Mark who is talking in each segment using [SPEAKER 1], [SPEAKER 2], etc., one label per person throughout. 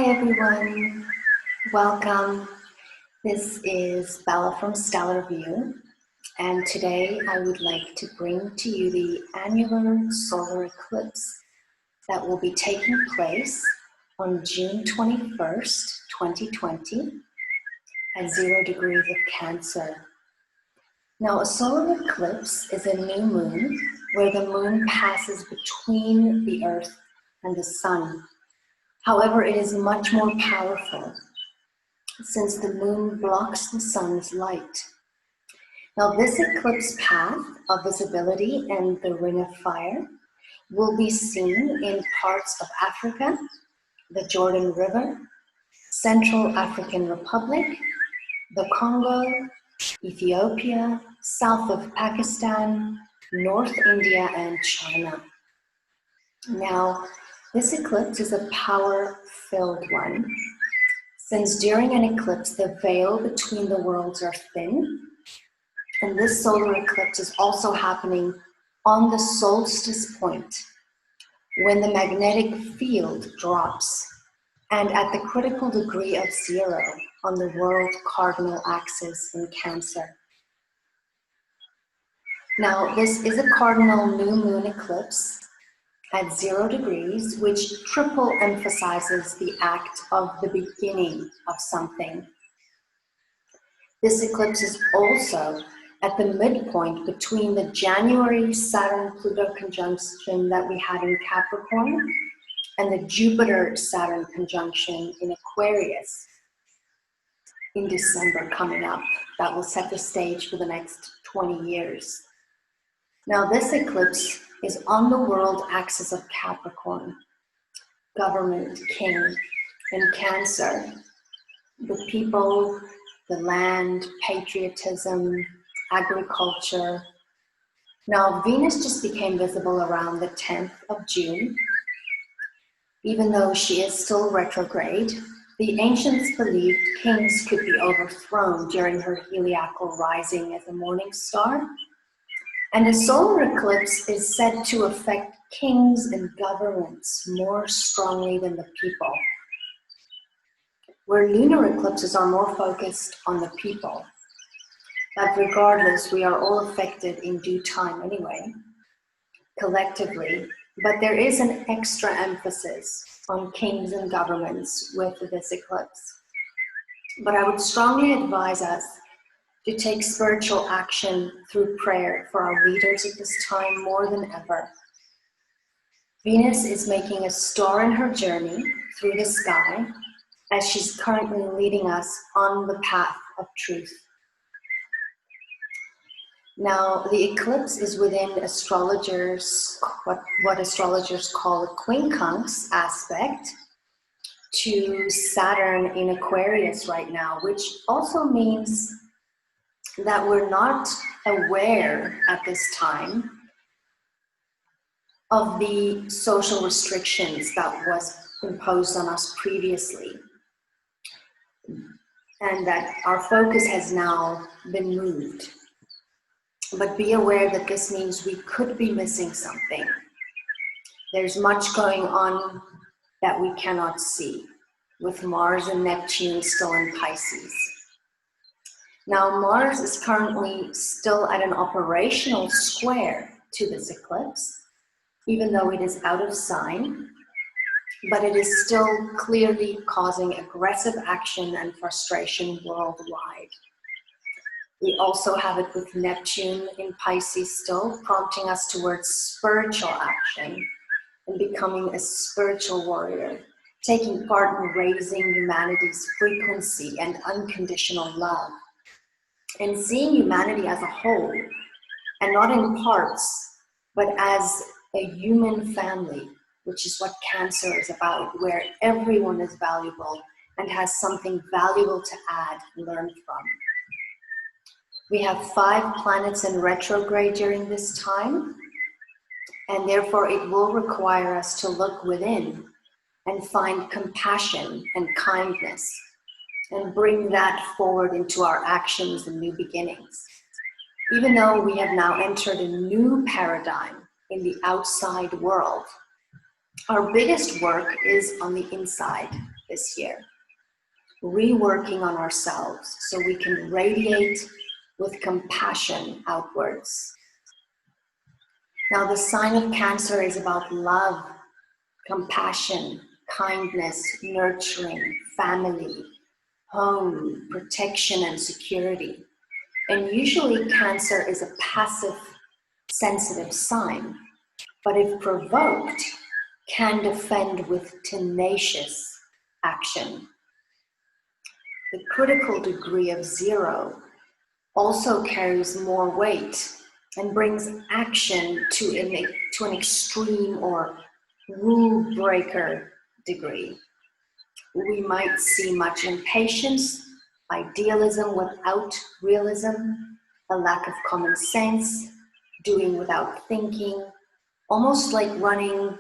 [SPEAKER 1] Hi everyone, welcome. This is Bella from Stellar View, and today I would like to bring to you the annular solar eclipse that will be taking place on June 21st, 2020 at 0 degrees of Cancer. Now, a solar eclipse is a new moon where the moon passes between the Earth and the Sun. However, it is much more powerful since the moon blocks the sun's light. Now, this eclipse path of visibility and the Ring of Fire will be seen in parts of Africa, the Jordan River, Central African Republic, the Congo, Ethiopia, south of Pakistan, North India, and China. Now, this eclipse is a power-filled one, since during an eclipse, the veil between the worlds are thin, and this solar eclipse is also happening on the solstice point, when the magnetic field drops, and at the critical degree of 0 on the world cardinal axis in Cancer. Now, this is a cardinal new moon eclipse at 0 degrees, which triple emphasizes the act of the beginning of something. This eclipse is also at the midpoint between the January Saturn-Pluto conjunction that we had in Capricorn and the Jupiter-Saturn conjunction in Aquarius in December coming up. That will set the stage for the next 20 years. Now, this eclipse is on the world axis of Capricorn, government, king, and Cancer, the people, the land, patriotism, agriculture. Now, Venus just became visible around the 10th of June. Even though she is still retrograde, the ancients believed kings could be overthrown during her heliacal rising as a morning star. And a solar eclipse is said to affect kings and governments more strongly than the people, where lunar eclipses are more focused on the people. But regardless, we are all affected in due time anyway, collectively. But there is an extra emphasis on kings and governments with this eclipse. But I would strongly advise us to take spiritual action through prayer for our leaders at this time more than ever. Venus is making a star in her journey through the sky as she's currently leading us on the path of truth. Now, the eclipse is within astrologers, what astrologers call a quincunx aspect to Saturn in Aquarius right now, which also means that we're not aware at this time of the social restrictions that was imposed on us previously, and that our focus has now been moved. But be aware that this means we could be missing something. There's much going on that we cannot see, with Mars and Neptune still in Pisces. Now, Mars is currently still at an operational square to this eclipse, even though it is out of sign, but it is still clearly causing aggressive action and frustration worldwide. We also have it with Neptune in Pisces still, prompting us towards spiritual action and becoming a spiritual warrior, taking part in raising humanity's frequency and unconditional love, and seeing humanity as a whole, and not in parts, but as a human family, which is what Cancer is about, where everyone is valuable and has something valuable to add and learn from. We have 5 planets in retrograde during this time, and therefore it will require us to look within and find compassion and kindness, and bring that forward into our actions and new beginnings. Even though we have now entered a new paradigm in the outside world, our biggest work is on the inside, this year, reworking on ourselves so we can radiate with compassion outwards. Now, the sign of Cancer is about love, compassion, kindness, nurturing, family, home, protection, and security. And usually Cancer is a passive, sensitive sign, but if provoked, can defend with tenacious action. The critical degree of 0 also carries more weight and brings action to an extreme or rule breaker degree. We might see much impatience, idealism without realism, a lack of common sense, doing without thinking, almost like running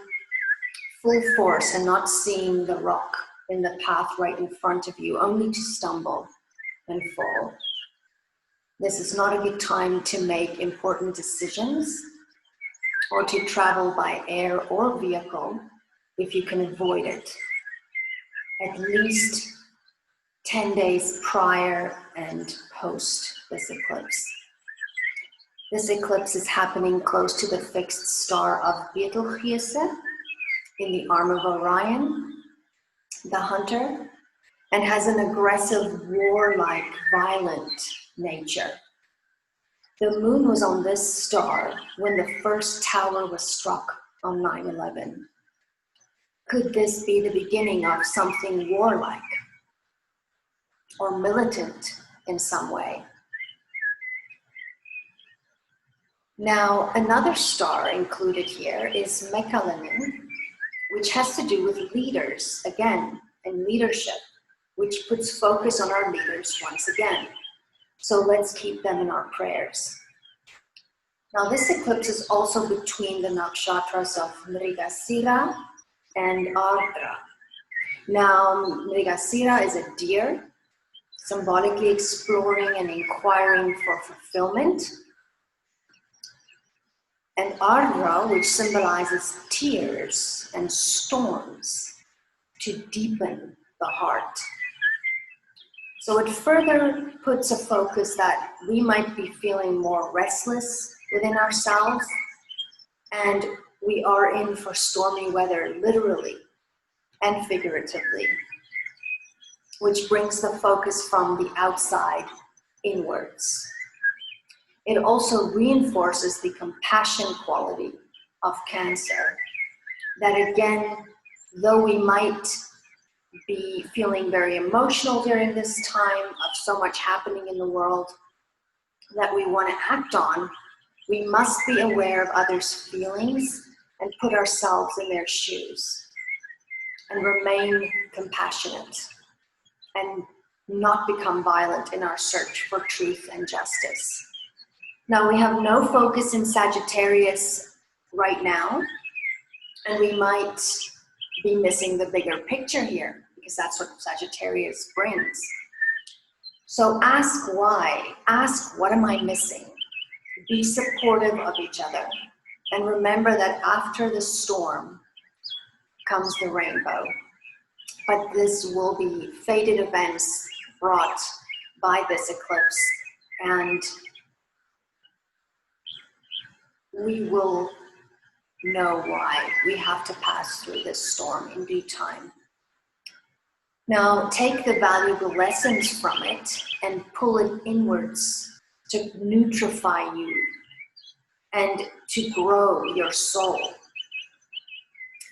[SPEAKER 1] full force and not seeing the rock in the path right in front of you, only to stumble and fall. This is not a good time to make important decisions or to travel by air or vehicle if you can avoid it. At least 10 days prior and post this eclipse. This eclipse is happening close to the fixed star of Betelgeuse in the arm of Orion, the hunter, and has an aggressive, warlike, violent nature. The moon was on this star when the first tower was struck on 9/11. Could this be the beginning of something warlike or militant in some way? Now, another star included here is Mechalinin, which has to do with leaders, again, and leadership, which puts focus on our leaders once again. So let's keep them in our prayers. Now, this eclipse is also between the nakshatras of Mrigasira and Ardra. Now, Mrigasira is a deer, symbolically exploring and inquiring for fulfillment. And Ardra, which symbolizes tears and storms, to deepen the heart. So it further puts a focus that we might be feeling more restless within ourselves, and we are in for stormy weather, literally and figuratively, which brings the focus from the outside inwards. It also reinforces the compassion quality of Cancer, that again, though we might be feeling very emotional during this time of so much happening in the world that we want to act on, we must be aware of others' feelings and put ourselves in their shoes and remain compassionate and not become violent in our search for truth and justice. Now, we have no focus in Sagittarius right now, and we might be missing the bigger picture here, because that's what Sagittarius brings. So ask why, ask what am I missing? Be supportive of each other, and remember that after the storm comes the rainbow. But this will be fated events brought by this eclipse, and we will know why we have to pass through this storm in due time. Now, take the valuable lessons from it and pull it inwards to nutrify you and to grow your soul.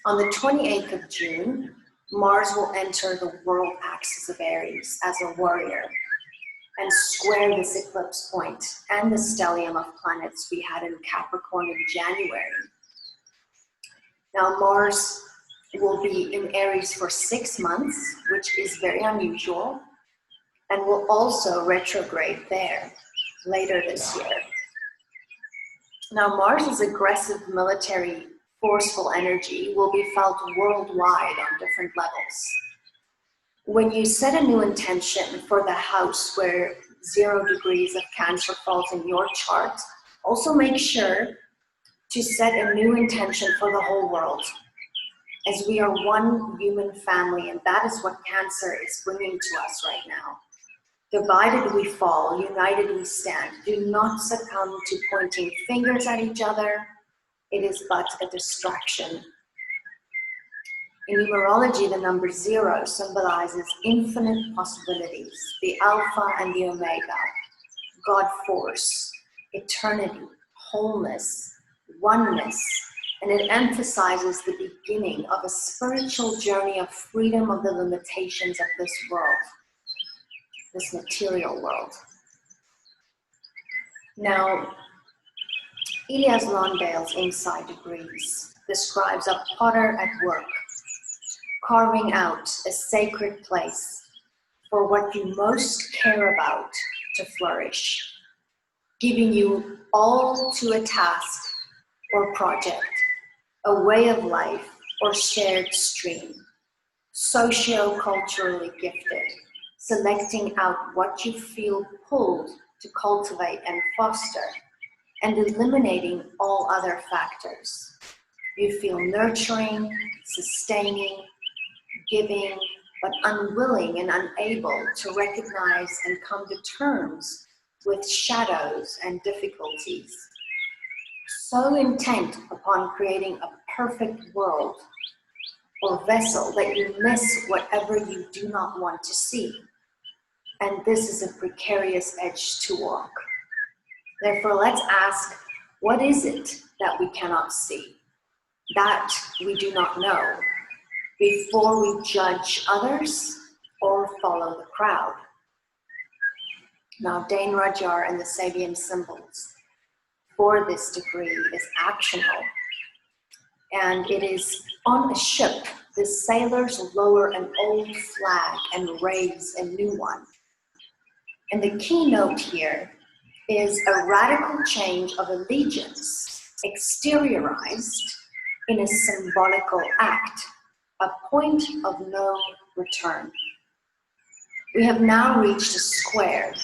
[SPEAKER 1] On the 28th of June, Mars will enter the world axis of Aries as a warrior and square this eclipse point and the stellium of planets we had in Capricorn in January. Now, Mars will be in Aries for 6 months, which is very unusual, and will also retrograde there later this year. Now, Mars' aggressive military, forceful energy will be felt worldwide on different levels. When you set a new intention for the house where 0 degrees of Cancer falls in your chart, also make sure to set a new intention for the whole world as we are one human family, and that is what Cancer is bringing to us right now. Divided we fall, united we stand. Do not succumb to pointing fingers at each other. It is but a distraction. In numerology, the number 0 symbolizes infinite possibilities, the Alpha and the Omega, God force, eternity, wholeness, oneness, and it emphasizes the beginning of a spiritual journey of freedom of the limitations of this world, this material world. Now, Elias Lonsdale's Insight Degrees describes a potter at work, carving out a sacred place for what you most care about to flourish, giving you all to a task or project, a way of life or shared stream, socio-culturally gifted, selecting out what you feel pulled to cultivate and foster, and eliminating all other factors. You feel nurturing, sustaining, giving, but unwilling and unable to recognize and come to terms with shadows and difficulties. So intent upon creating a perfect world or vessel that you miss whatever you do not want to see. And this is a precarious edge to walk. Therefore, let's ask, what is it that we cannot see, that we do not know, before we judge others or follow the crowd? Now, Dane Rudhyar and the Sabian symbols for this degree is actional. And it is on a ship, the sailors lower an old flag and raise a new one. And the keynote here is a radical change of allegiance, exteriorized in a symbolical act, a point of no return. We have now reached a square,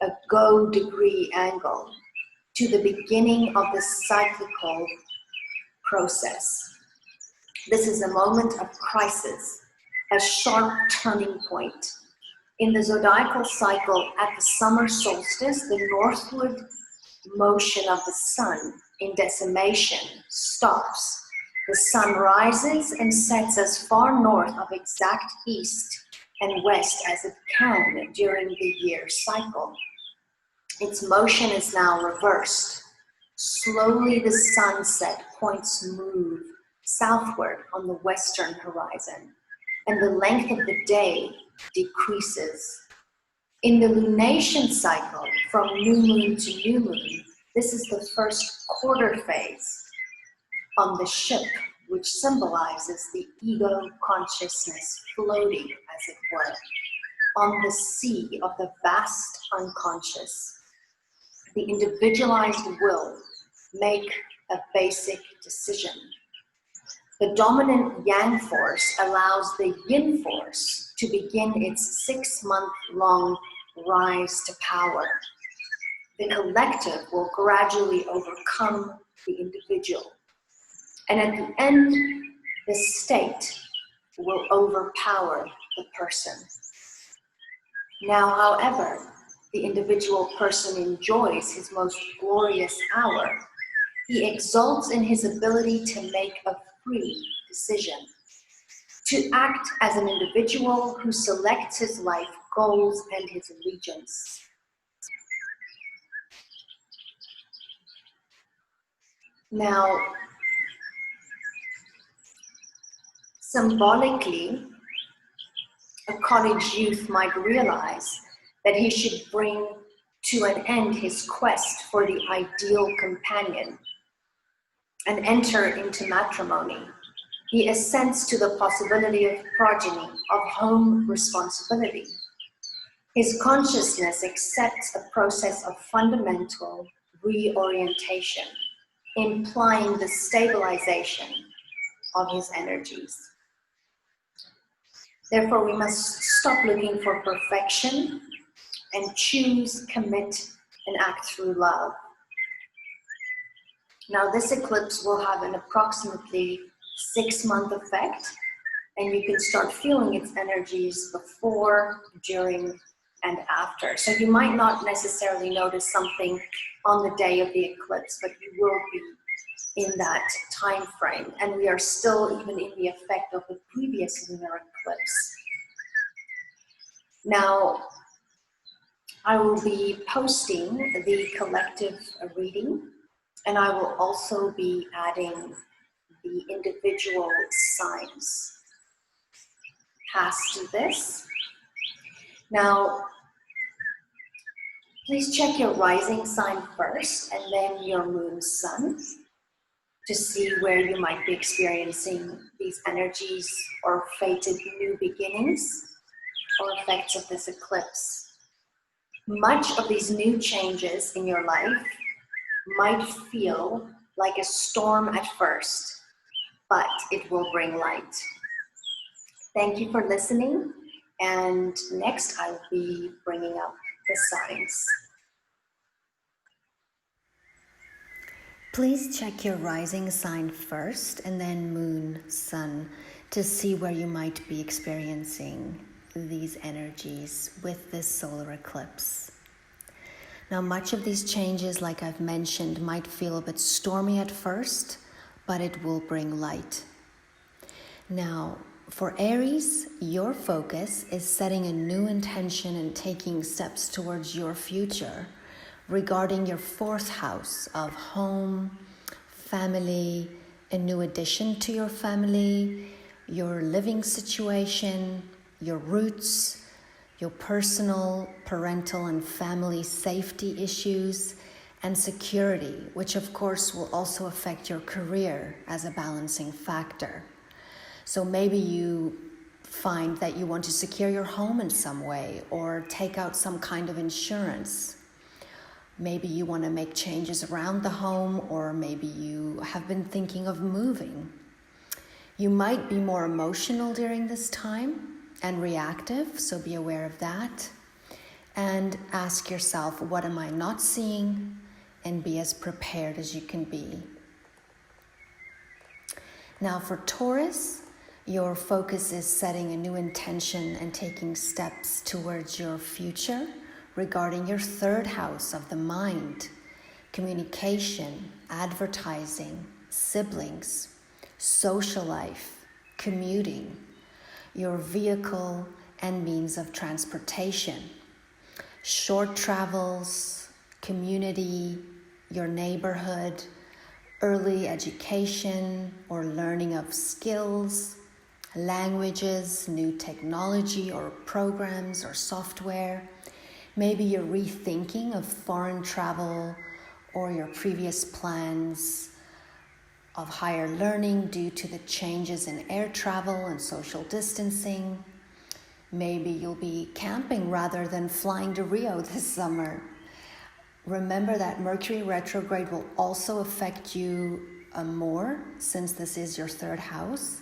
[SPEAKER 1] a go degree angle, to the beginning of the cyclical process. This is a moment of crisis, a sharp turning point. In the zodiacal cycle, at the summer solstice, the northward motion of the sun in decimation stops. The sun rises and sets as far north of exact east and west as it can during the year cycle. Its motion is now reversed. Slowly the sunset points move southward on the western horizon, and the length of the day decreases. In the lunation cycle, from new moon to new moon, this is the first quarter phase on the ship, which symbolizes the ego consciousness floating, as it were, on the sea of the vast unconscious. The individualized will make a basic decision. The dominant yang force allows the yin force to begin its 6-month-long rise to power. The collective will gradually overcome the individual. And at the end, the state will overpower the person. Now, however, the individual person enjoys his most glorious hour. He exults in his ability to make a free decision, to act as an individual who selects his life goals and his allegiance. Now, symbolically, a college youth might realize that he should bring to an end his quest for the ideal companion and enter into matrimony. He assents to the possibility of progeny, of home responsibility. His consciousness accepts a process of fundamental reorientation, implying the stabilization of his energies. Therefore, we must stop looking for perfection and choose, commit, and act through love. Now, this eclipse will have an approximately 6-month effect, and you can start feeling its energies before, during, and after. So you might not necessarily notice something on the day of the eclipse, but you will be in that time frame. And we are still even in the effect of the previous lunar eclipse. Now, I will be posting the collective reading, and I will also be adding the individual signs past this. Now, please check your rising sign first and then your moon sun to see where you might be experiencing these energies or fated new beginnings or effects of this eclipse. Much of these new changes in your life might feel like a storm at first, but it will bring light. Thank you for listening, and next I will be bringing up the signs. Please check your rising sign first and then moon, sun to see where you might be experiencing these energies with this solar eclipse. Now, much of these changes, like I've mentioned, might feel a bit stormy at first, but it will bring light. Now, for Aries, your focus is setting a new intention and taking steps towards your future regarding your 4th house of home, family, a new addition to your family, your living situation, your roots, your personal, parental, and family safety issues, and security, which of course will also affect your career as a balancing factor. So maybe you find that you want to secure your home in some way or take out some kind of insurance. Maybe you want to make changes around the home, or maybe you have been thinking of moving. You might be more emotional during this time and reactive, so be aware of that. And ask yourself, what am I not seeing? And be as prepared as you can be. Now for Taurus, your focus is setting a new intention and taking steps towards your future regarding your 3rd house of the mind, communication, advertising, siblings, social life, commuting, your vehicle and means of transportation, short travels, community, your neighborhood, early education or learning of skills, languages, new technology or programs or software. Maybe you're rethinking of foreign travel or your previous plans of higher learning due to the changes in air travel and social distancing. Maybe you'll be camping rather than flying to Rio this summer. Remember that Mercury retrograde will also affect you more, since this is your 3rd house.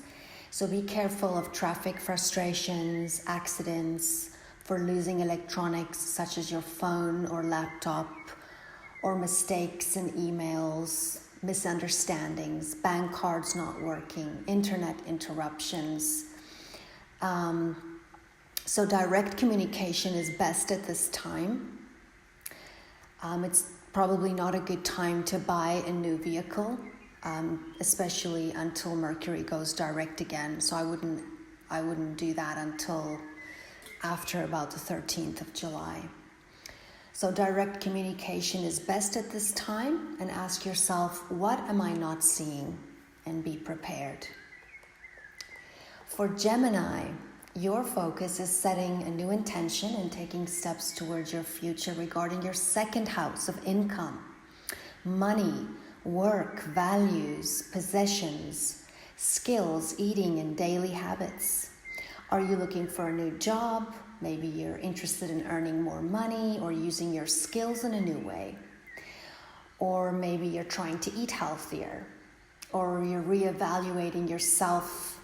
[SPEAKER 1] So be careful of traffic frustrations, accidents, for losing electronics such as your phone or laptop, or mistakes in emails, misunderstandings, bank cards not working, internet interruptions. So direct communication is best at this time. It's probably not a good time to buy a new vehicle, especially until Mercury goes direct again. So I wouldn't do that until after about the 13th of July. So direct communication is best at this time, and ask yourself, what am I not seeing? And be prepared. For Gemini, your focus is setting a new intention and taking steps towards your future regarding your 2nd house of income, money, work, values, possessions, skills, eating, and daily habits. Are you looking for a new job? Maybe you're interested in earning more money or using your skills in a new way. Or maybe you're trying to eat healthier, or you're reevaluating your self-worth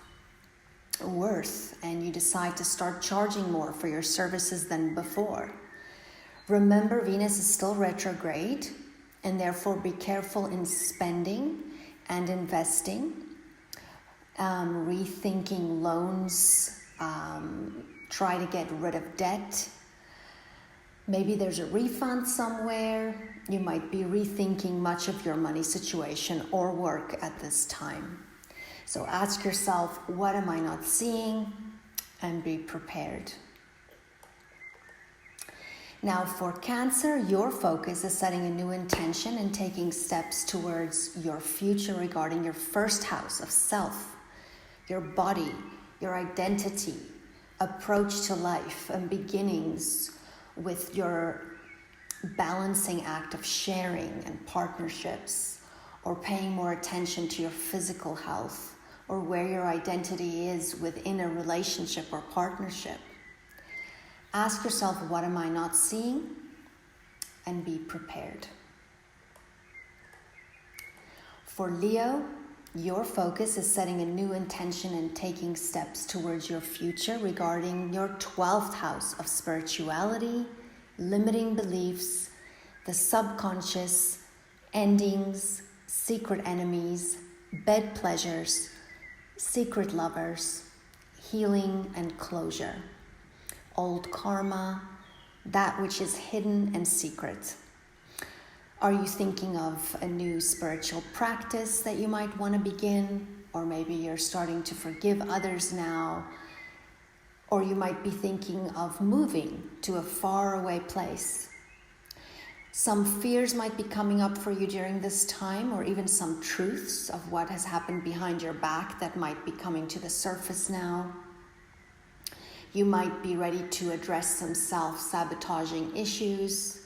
[SPEAKER 1] and you decide to start charging more for your services than before. Remember, Venus is still retrograde, and therefore be careful in spending and investing. rethinking loans, try to get rid of debt. Maybe there's a refund somewhere. You might be rethinking much of your money situation or work at this time. So ask yourself, what am I not seeing? And be prepared. Now for Cancer, your focus is setting a new intention and taking steps towards your future regarding your first house of self, your body, your identity, approach to life, and beginnings with your balancing act of sharing and partnerships, or paying more attention to your physical health, or where your identity is within a relationship or partnership. Ask yourself, what am I not seeing? And be prepared. For Leo, your focus is setting a new intention and taking steps towards your future regarding your 12th house of spirituality, limiting beliefs, the subconscious, endings, secret enemies, bed pleasures, secret lovers, healing and closure, old karma, that which is hidden and secret. Are you thinking of a new spiritual practice that you might want to begin? Or maybe you're starting to forgive others now. Or you might be thinking of moving to a faraway place. Some fears might be coming up for you during this time, or even some truths of what has happened behind your back that might be coming to the surface now. You might be ready to address some self-sabotaging issues.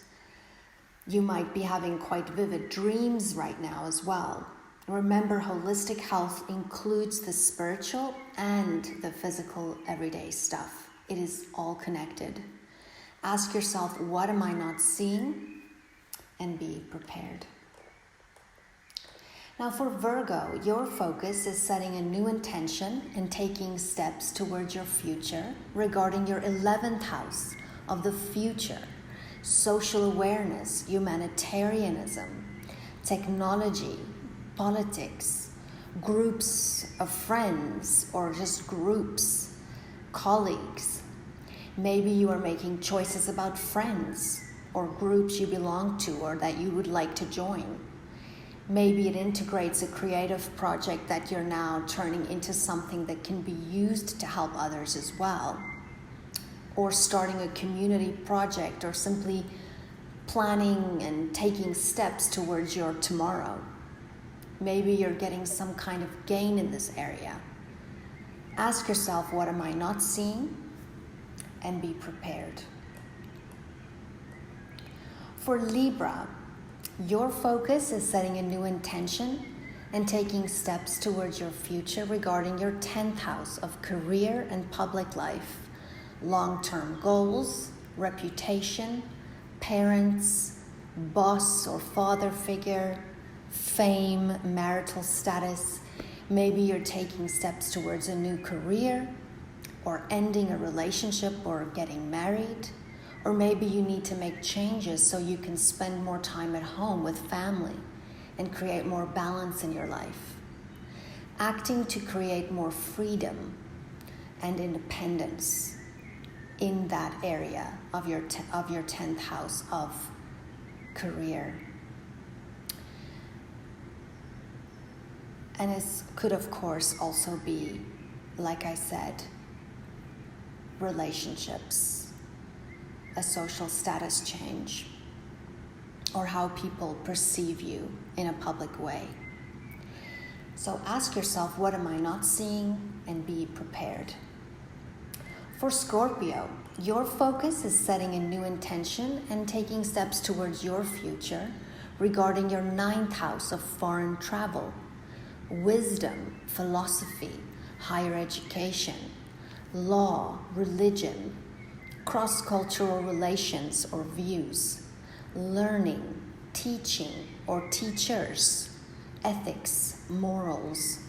[SPEAKER 1] You might be having quite vivid dreams right now as well. Remember, holistic health includes the spiritual and the physical everyday stuff. It is all connected. Ask yourself, what am I not seeing? And be prepared. Now for Virgo, your focus is setting a new intention and taking steps towards your future regarding your 11th house of the future, social awareness, humanitarianism, technology, politics, groups of friends or just groups, colleagues. Maybe you are making choices about friends or groups you belong to or that you would like to join. Maybe it integrates a creative project that you're now turning into something that can be used to help others as well. Or starting a community project, or simply planning and taking steps towards your tomorrow. Maybe you're getting some kind of gain in this area. Ask yourself, what am I not seeing? And be prepared. For Libra, your focus is setting a new intention and taking steps towards your future regarding your 10th house of career and public life, long-term goals, reputation, parents, boss or father figure, fame, marital status. Maybe you're taking steps towards a new career or ending a relationship or getting married. Or maybe you need to make changes so you can spend more time at home with family and create more balance in your life. Acting to create more freedom and independence in that area of your 10th house of career. And it could, of course, also be, like I said, relationships, a social status change, or how people perceive you in a public way. So ask yourself, what am I not seeing? And be prepared. For Scorpio, your focus is setting a new intention and taking steps towards your future regarding your 9th house of foreign travel, wisdom, philosophy, higher education, law, religion, cross-cultural relations or views, learning, teaching or teachers, ethics, morals.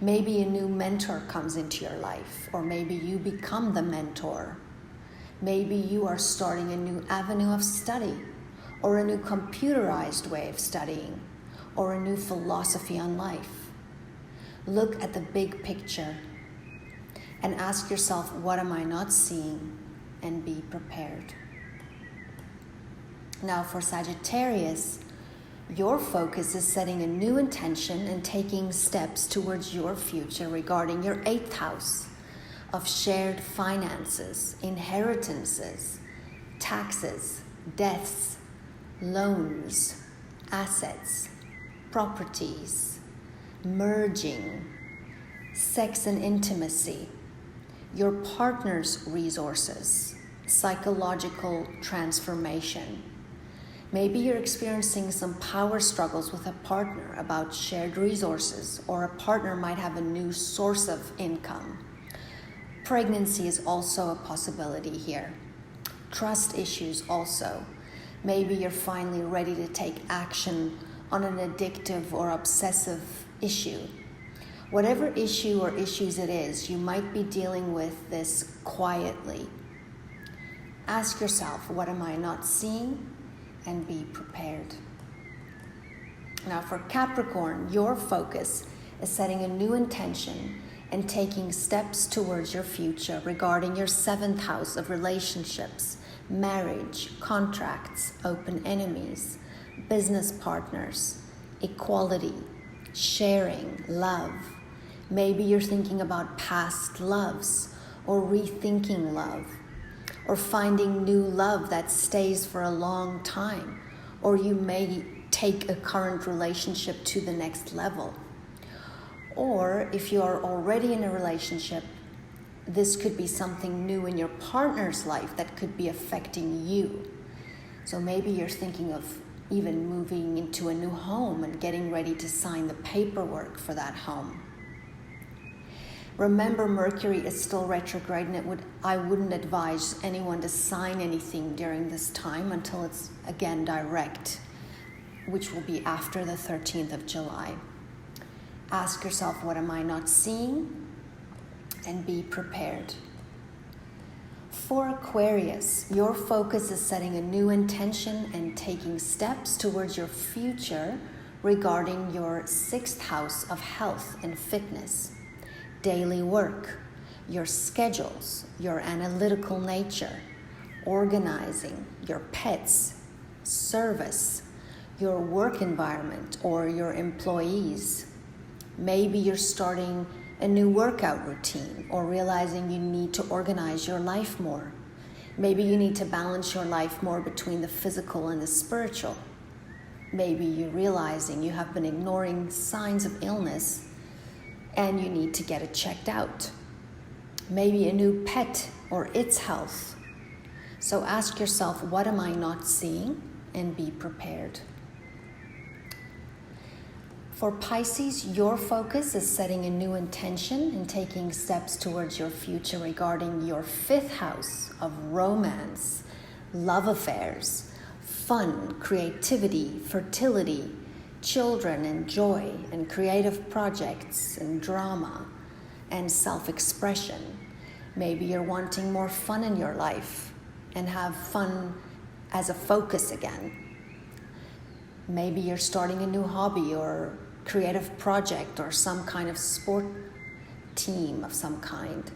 [SPEAKER 1] Maybe a new mentor comes into your life, or maybe you become the mentor. Maybe you are starting a new avenue of study, or a new computerized way of studying, or a new philosophy on life. Look at the big picture and ask yourself, what am I not seeing? And be prepared. Now for Sagittarius, your focus is setting a new intention and taking steps towards your future regarding your 8th house of shared finances, inheritances, taxes, deaths, loans, assets, properties, merging, sex and intimacy, your partner's resources, psychological transformation. Maybe you're experiencing some power struggles with a partner about shared resources, or a partner might have a new source of income. Pregnancy is also a possibility here. Trust issues also. Maybe you're finally ready to take action on an addictive or obsessive issue. Whatever issue or issues it is, you might be dealing with this quietly. Ask yourself, what am I not seeing? And be prepared. Now for Capricorn, your focus is setting a new intention and taking steps towards your future regarding your 7th house of relationships, marriage, contracts, open enemies, business partners, equality, sharing, love. Maybe you're thinking about past loves or rethinking love, or finding new love that stays for a long time, or you may take a current relationship to the next level. Or if you are already in a relationship, this could be something new in your partner's life that could be affecting you. So maybe you're thinking of even moving into a new home and getting ready to sign the paperwork for that home. Remember, Mercury is still retrograde, and I wouldn't advise anyone to sign anything during this time until it's again direct, which will be after the 13th of July. Ask yourself, what am I not seeing? And be prepared. For Aquarius, your focus is setting a new intention and taking steps towards your future regarding your 6th house of health and fitness, daily work, your schedules, your analytical nature, organizing, your pets, service, your work environment or your employees. Maybe you're starting a new workout routine or realizing you need to organize your life more. Maybe you need to balance your life more between the physical and the spiritual. Maybe you're realizing you have been ignoring signs of illness and you need to get it checked out. Maybe a new pet or its health. So ask yourself, what am I not seeing? And be prepared. For Pisces, your focus is setting a new intention and taking steps towards your future regarding your 5th house of romance, love affairs, fun, creativity, fertility, children and joy and creative projects and drama and self-expression. Maybe you're wanting more fun in your life and have fun as a focus again. Maybe you're starting a new hobby or creative project or some kind of sport team of some kind.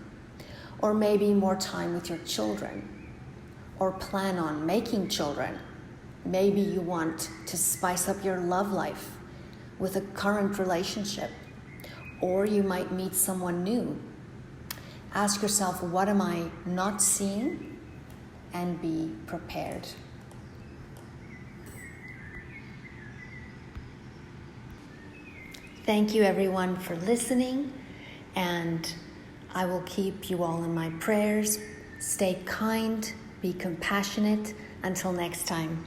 [SPEAKER 1] Or maybe more time with your children, or plan on making children. Maybe you want to spice up your love life with a current relationship, or you might meet someone new. Ask yourself, what am I not seeing? And be prepared. Thank you everyone for listening, and I will keep you all in my prayers. Stay kind, be compassionate. Until next time.